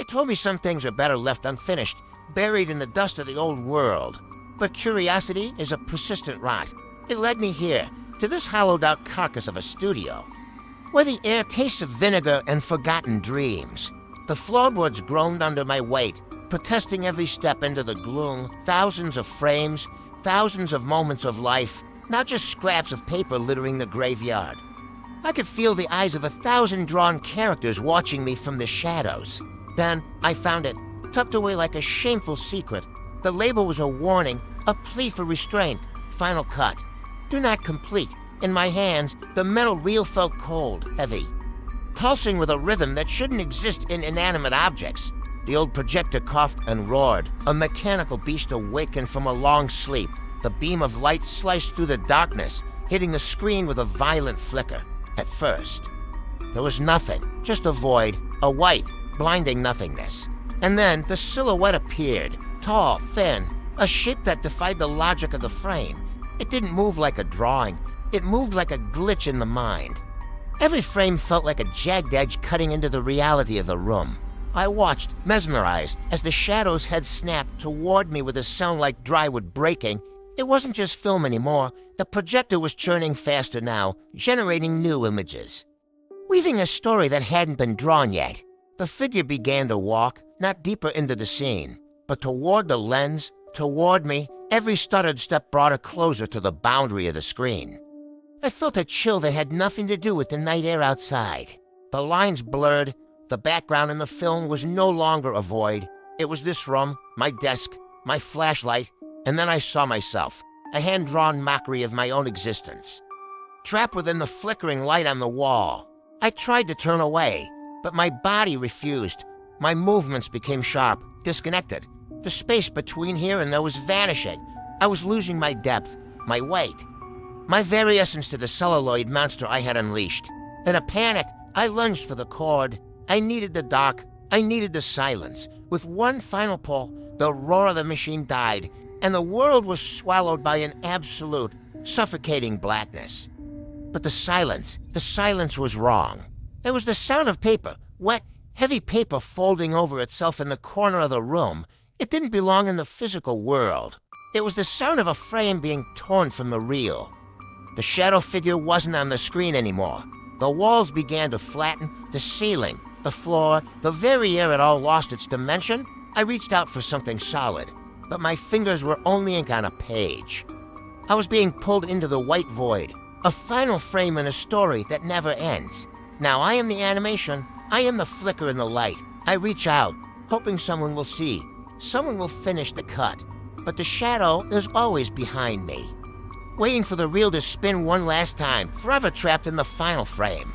They told me some things are better left unfinished, buried in the dust of the old world. But curiosity is a persistent rot. It led me here, to this hollowed-out carcass of a studio, where the air tastes of vinegar and forgotten dreams. The floorboards groaned under my weight, protesting every step into the gloom. Thousands of frames, thousands of moments of life, not just scraps of paper littering the graveyard. I could feel the eyes of 1,000 drawn characters watching me from the shadows. Then I found it, tucked away like a shameful secret. The label was a warning, a plea for restraint. Final cut. Do not complete. In my hands, the metal reel felt cold, heavy, pulsing with a rhythm that shouldn't exist in inanimate objects. The old projector coughed and roared. A mechanical beast awakened from a long sleep. The beam of light sliced through the darkness, hitting the screen with a violent flicker. At first, there was nothing, just a void, a white, blinding nothingness. And then the silhouette appeared, tall, thin, a shape that defied the logic of the frame. It didn't move like a drawing. It moved like a glitch in the mind. Every frame felt like a jagged edge cutting into the reality of the room. I watched, mesmerized, as the shadow's head snapped toward me with a sound like drywood breaking. It wasn't just film anymore. The projector was churning faster now, generating new images, weaving a story that hadn't been drawn yet. The figure began to walk, not deeper into the scene, but toward the lens, toward me. Every stuttered step brought her closer to the boundary of the screen. I felt a chill that had nothing to do with the night air outside. The lines blurred. The background in the film was no longer a void. It was this room, my desk, my flashlight, and then I saw myself, a hand-drawn mockery of my own existence, trapped within the flickering light on the wall. I tried to turn away, but my body refused. My movements became sharp, disconnected. The space between here and there was vanishing. I was losing my depth, my weight, my very essence to the celluloid monster I had unleashed. In a panic, I lunged for the cord. I needed the dark. I needed the silence. With one final pull, the roar of the machine died, and the world was swallowed by an absolute, suffocating blackness. But the silence was wrong. It was the sound of paper, wet, heavy paper folding over itself in the corner of the room. It didn't belong in the physical world. It was the sound of a frame being torn from the reel. The shadow figure wasn't on the screen anymore. The walls began to flatten, the ceiling, the floor, the very air had all lost its dimension. I reached out for something solid, but my fingers were only ink on a page. I was being pulled into the white void, a final frame in a story that never ends. Now I am the animation. I am the flicker in the light. I reach out, hoping someone will see. Someone will finish the cut. But the shadow is always behind me, waiting for the reel to spin one last time, forever trapped in the final frame.